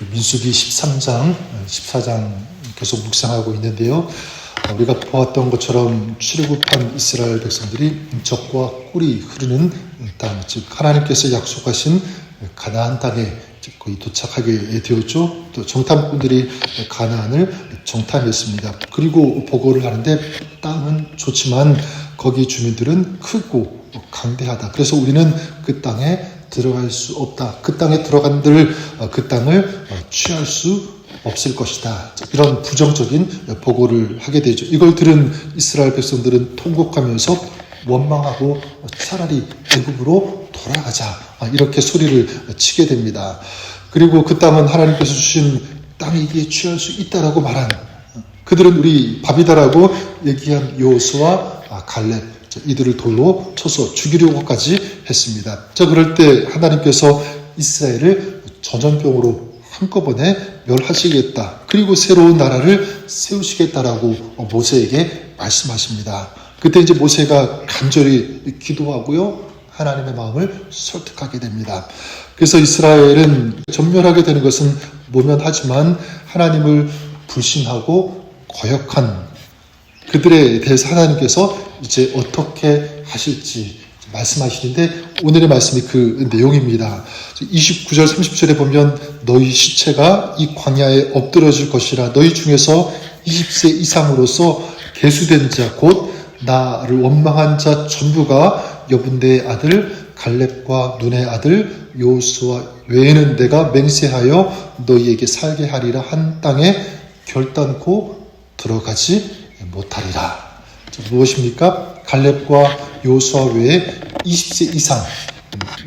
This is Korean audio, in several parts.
민수기 13장, 14장 계속 묵상하고 있는데요. 우리가 보았던 것처럼 출애굽한 이스라엘 백성들이 적과 꿀이 흐르는 땅, 즉 하나님께서 약속하신 가나안 땅에 거의 도착하게 되었죠. 또 정탐꾼들이 가나안을 정탐했습니다. 그리고 보고를 하는데 땅은 좋지만 거기 주민들은 크고 강대하다. 그래서 우리는 그 땅에 들어갈 수 없다. 그 땅에 들어간들 그 땅을 취할 수 없을 것이다. 이런 부정적인 보고를 하게 되죠. 이걸 들은 이스라엘 백성들은 통곡하면서 원망하고 차라리 애굽으로 돌아가자, 이렇게 소리를 치게 됩니다. 그리고 그 땅은 하나님께서 주신 땅이기에 취할 수 있다라고 말한, 그들은 우리 밥이다라고 얘기한 여호수아, 갈렙, 이들을 돌로 쳐서 죽이려고까지 했습니다. 자, 그럴 때 하나님께서 이스라엘을 전염병으로 한꺼번에 멸하시겠다. 그리고 새로운 나라를 세우시겠다라고 모세에게 말씀하십니다. 그때 이제 모세가 간절히 기도하고요, 하나님의 마음을 설득하게 됩니다. 그래서 이스라엘은 전멸하게 되는 것은 모면하지만 하나님을 불신하고 거역한 그들에 대해서 하나님께서 이제 어떻게 하실지 말씀하시는데, 오늘의 말씀이 그 내용입니다. 29절 30절에 보면 너희 시체가 이 광야에 엎드러질 것이라. 너희 중에서 20세 이상으로서 계수된 자 곧 나를 원망한 자 전부가 여분대의 아들 갈렙과 눈의 아들 여호수아 외에는 내가 맹세하여 너희에게 살게 하리라 한 땅에 결단코 들어가지 못하리라. 무엇입니까? 갈렙과 여호수아 외에 20세 이상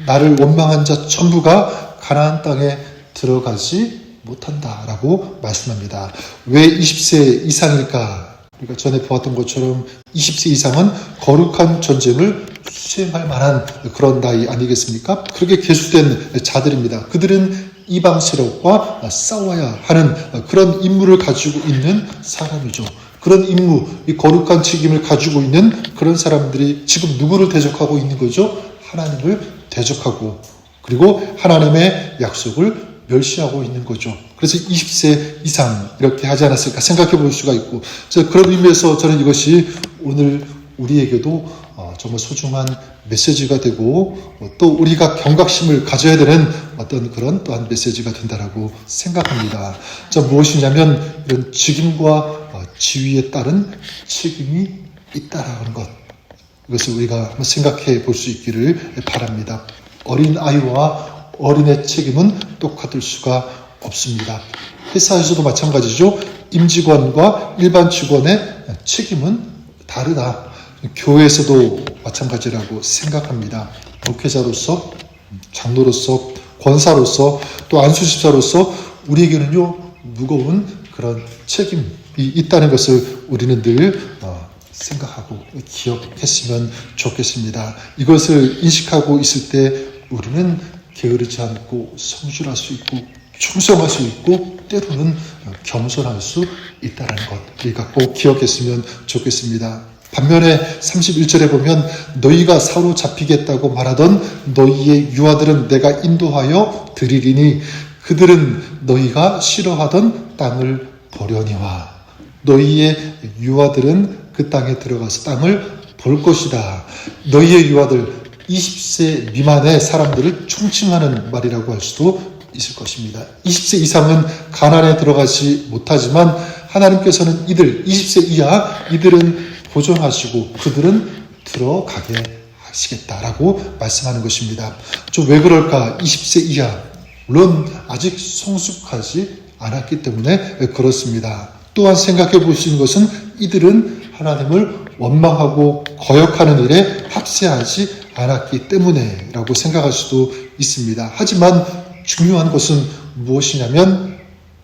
나를 원망한 자 전부가 가나안 땅에 들어가지 못한다라고 말씀합니다. 왜 20세 이상일까? 우리가 전에 보았던 것처럼 20세 이상은 거룩한 전쟁을 수행할 만한 그런 나이 아니겠습니까? 그렇게 계수된 자들입니다. 그들은 이방 세력과 싸워야 하는 그런 임무를 가지고 있는 사람이죠. 그런 임무, 이 거룩한 책임을 가지고 있는 그런 사람들이 지금 누구를 대적하고 있는 거죠? 하나님을 대적하고, 그리고 하나님의 약속을 멸시하고 있는 거죠. 그래서 20세 이상 이렇게 하지 않았을까 생각해 볼 수가 있고, 그런 의미에서 저는 이것이 오늘 우리에게도 정말 소중한 메시지가 되고, 또 우리가 경각심을 가져야 되는 어떤 그런 또한 메시지가 된다라고 생각합니다. 무엇이냐면 이런 직임과 지위에 따른 책임이 있다라는 것, 이것을 우리가 한번 생각해 볼 수 있기를 바랍니다. 어린 아이와 어린의 책임은 똑같을 수가 없습니다. 회사에서도 마찬가지죠. 임직원과 일반 직원의 책임은 다르다. 교회에서도 마찬가지라고 생각합니다. 목회자로서, 장로로서, 권사로서, 또 안수집사로서 우리에게는요, 무거운 그런 책임이 있다는 것을 우리는 늘 생각하고 기억했으면 좋겠습니다. 이것을 인식하고 있을 때 우리는 게으르지 않고 성실할 수 있고 충성할 수 있고 때로는 겸손할 수 있다는 것, 우리가 꼭 기억했으면 좋겠습니다. 반면에 31절에 보면 너희가 사로잡히겠다고 말하던 너희의 유아들은 내가 인도하여 드리리니 그들은 너희가 싫어하던 땅을 보려니와. 너희의 유아들은 그 땅에 들어가서 땅을 볼 것이다. 너희의 유아들, 20세 미만의 사람들을 총칭하는 말이라고 할 수도 있을 것입니다. 20세 이상은 가나안에 들어가지 못하지만 하나님께서는 이들 20세 이하 이들은 보존하시고 그들은 들어가게 하시겠다라고 말씀하는 것입니다. 왜 그럴까? 20세 이하, 물론 아직 성숙하지 않았기 때문에 그렇습니다. 또한 생각해 볼 수 있는 것은 이들은 하나님을 원망하고 거역하는 일에 합세하지 않았기 때문에 라고 생각할 수도 있습니다. 하지만 중요한 것은 무엇이냐면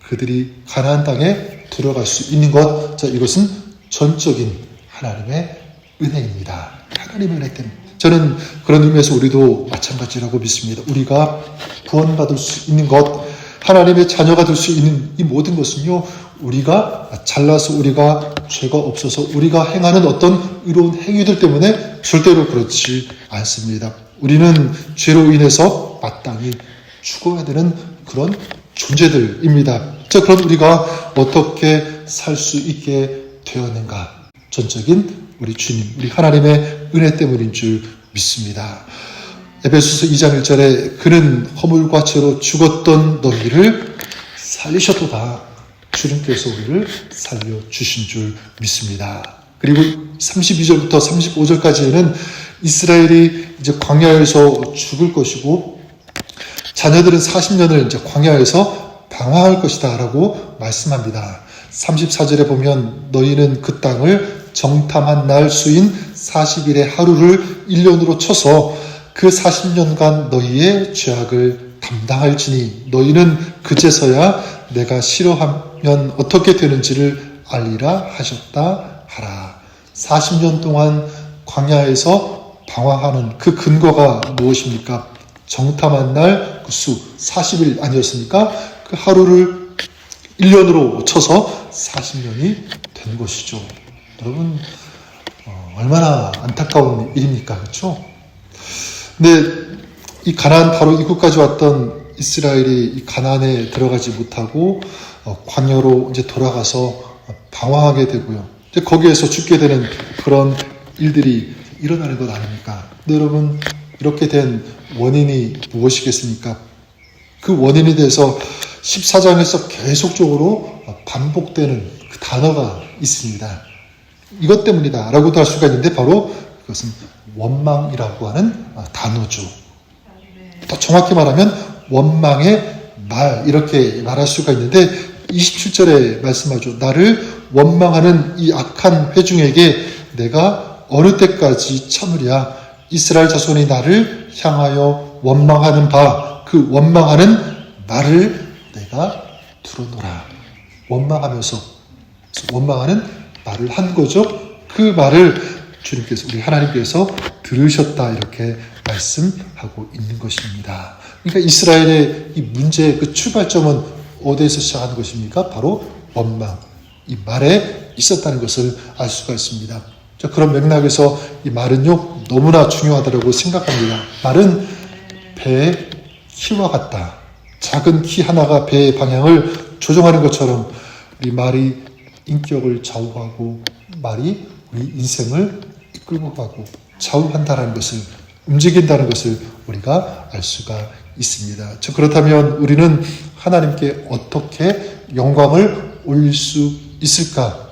그들이 가나안 땅에 들어갈 수 있는 것, 이것은 전적인 하나님의 은혜입니다. 하나님의 은혜 때문에. 저는 그런 의미에서 우리도 마찬가지라고 믿습니다. 우리가 구원받을 수 있는 것, 하나님의 자녀가 될 수 있는 이 모든 것은요, 우리가 잘나서, 우리가 죄가 없어서 우리가 행하는 어떤 의로운 행위들 때문에 절대로 그렇지 않습니다. 우리는 죄로 인해서 마땅히 죽어야 되는 그런 존재들입니다. 자, 그럼 우리가 어떻게 살 수 있게 되었는가? 전적인 우리 주님, 우리 하나님의 은혜 때문인 줄 믿습니다. 에베소서 2장 1절에 그는 허물과 죄로 죽었던 너희를 살리셨도다. 주님께서 우리를 살려주신 줄 믿습니다. 그리고 32절부터 35절까지는 이스라엘이 이제 광야에서 죽을 것이고 자녀들은 40년을 이제 광야에서 방황할 것이다 라고 말씀합니다. 34절에 보면 너희는 그 땅을 정탐한 날 수인 40일의 하루를 1년으로 쳐서 그 40년간 너희의 죄악을 담당할지니 너희는 그제서야 내가 싫어하면 어떻게 되는지를 알리라 하셨다 하라. 40년 동안 광야에서 방황하는 그 근거가 무엇입니까? 정탐한 날 그 수 40일 아니었습니까? 그 하루를 1년으로 쳐서 40년이 된 것이죠. 여러분 얼마나 안타까운 일입니까? 그렇죠? 근데 이 가나안 바로 이곳까지 왔던 이스라엘이 이 가나안에 들어가지 못하고 광야로 이제 돌아가서 방황하게 되고요. 이제 거기에서 죽게 되는 그런 일들이 일어나는 것 아닙니까? 근데 여러분 이렇게 된 원인이 무엇이겠습니까? 그 원인에 대해서 14장에서 계속적으로 반복되는 그 단어가 있습니다. 이것 때문이다 라고도 할 수가 있는데 바로 그것은 원망이라고 하는 단어죠. 더 정확히 말하면 원망의 말 이렇게 말할 수가 있는데 27절에 말씀하죠. 나를 원망하는 이 악한 회중에게 내가 어느 때까지 참으랴. 이스라엘 자손이 나를 향하여 원망하는 바 그 원망하는 말을 내가 들어놓으라. 원망하면서 원망하는 말을 한 거죠. 그 말을 주님께서 우리 하나님께서 들으셨다 이렇게 말씀하고 있는 것입니다. 그러니까 이스라엘의 이 문제의 그 출발점은 어디에서 시작하는 것입니까? 바로 원망, 이 말에 있었다는 것을 알 수가 있습니다. 자, 그런 맥락에서 이 말은요 너무나 중요하다고 생각합니다. 말은 배의 키와 같다. 작은 키 하나가 배의 방향을 조정하는 것처럼 우리 말이 인격을 좌우하고 말이 우리 인생을 이끌고 가고 좌우한다는 것을 움직인다는 것을 우리가 알 수가 있습니다. 그렇다면 우리는 하나님께 어떻게 영광을 올릴 수 있을까?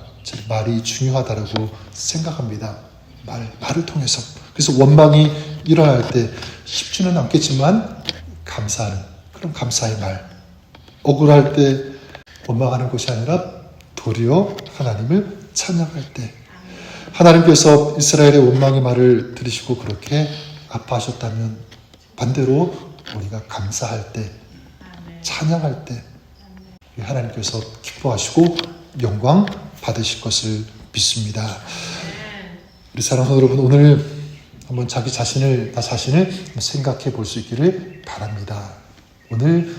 말이 중요하다고 생각합니다. 말을 통해서. 그래서 원망이 일어날 때 쉽지는 않겠지만 감사하는 그런 감사의 말. 억울할 때 원망하는 것이 아니라 도리어 하나님을 찬양할 때 하나님께서 이스라엘의 원망의 말을 들으시고 그렇게 아파하셨다면 반대로 우리가 감사할 때 찬양할 때 하나님께서 기뻐하시고 영광 받으실 것을 믿습니다. 우리 사랑하는 여러분 오늘 한번 자기 자신을 생각해 볼 수 있기를 바랍니다. 오늘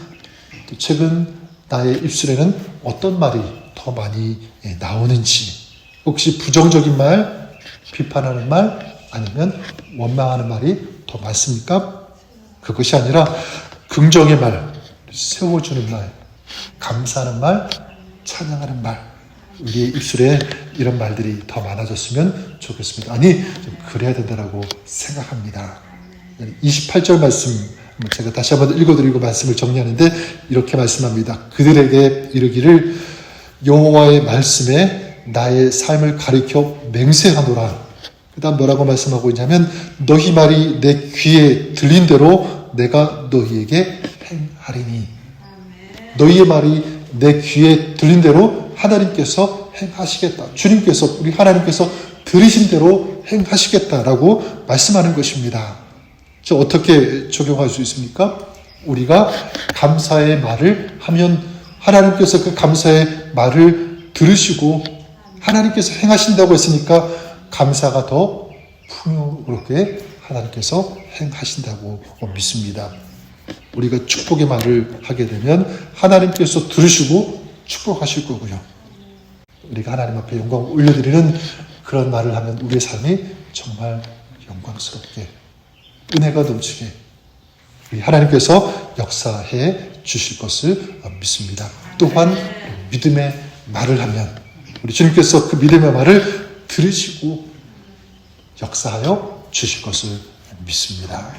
최근 나의 입술에는 어떤 말이 더 많이 나오는지 혹시 부정적인 말, 비판하는 말 아니면 원망하는 말이 더 많습니까? 그것이 아니라 긍정의 말, 세워주는 말, 감사하는 말, 찬양하는 말 우리의 입술에 이런 말들이 더 많아졌으면 좋겠습니다. 아니 그래야 된다고 생각합니다. 28절 말씀 제가 다시 한번 읽어드리고 말씀을 정리하는데 이렇게 말씀합니다. 그들에게 이르기를 여호와의 말씀에 나의 삶을 가리켜 맹세하노라. 그 다음 뭐라고 말씀하고 있냐면 너희 말이 내 귀에 들린 대로 내가 너희에게 행하리니. 너희의 말이 내 귀에 들린 대로 하나님께서 행하시겠다. 주님께서 우리 하나님께서 들으신 대로 행하시겠다라고 말씀하는 것입니다. 어떻게 적용할 수 있습니까? 우리가 감사의 말을 하면 하나님께서 그 감사의 말을 들으시고 하나님께서 행하신다고 했으니까 감사가 더 풍요롭게 하나님께서 행하신다고 믿습니다. 우리가 축복의 말을 하게 되면 하나님께서 들으시고 축복하실 거고요. 우리가 하나님 앞에 영광을 올려드리는 그런 말을 하면 우리의 삶이 정말 영광스럽게 은혜가 넘치게 우리 하나님께서 역사해 주실 것을 믿습니다. 또한 믿음의 말을 하면 우리 주님께서 그 믿음의 말을 들으시고 역사하여 주실 것을 믿습니다.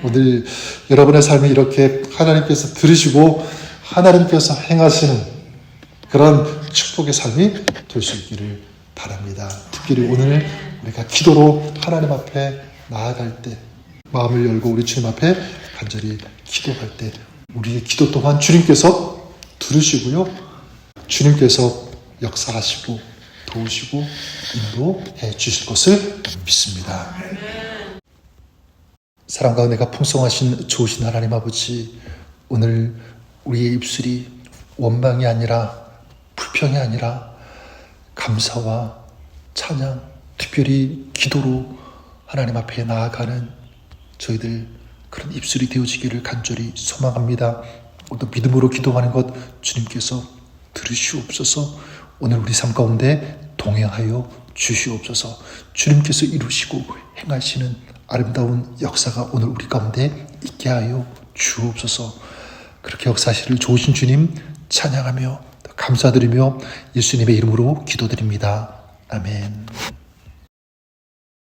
오늘 여러분의 삶이 이렇게 하나님께서 들으시고 하나님께서 행하시는 그런 축복의 삶이 될 수 있기를 바랍니다. 특별히 오늘 우리가 기도로 하나님 앞에 나아갈 때 마음을 열고 우리 주님 앞에 간절히 기도할 때 우리의 기도 또한 주님께서 들으시고요. 주님께서 역사하시고 도우시고 인도해 주실 것을 믿습니다. 사랑과 은혜가 풍성하신 좋으신 하나님 아버지, 오늘 우리의 입술이 원망이 아니라 불평이 아니라 감사와 찬양, 특별히 기도로 하나님 앞에 나아가는 저희들 그런 입술이 되어지기를 간절히 소망합니다. 오늘 믿음으로 기도하는 것 주님께서 들으시옵소서. 오늘 우리 삶 가운데 동행하여 주시옵소서. 주님께서 이루시고 행하시는 아름다운 역사가 오늘 우리 가운데 있게 하여 주옵소서. 그렇게 역사하시를 좋으신 주님 찬양하며 감사드리며 예수님의 이름으로 기도드립니다. 아멘.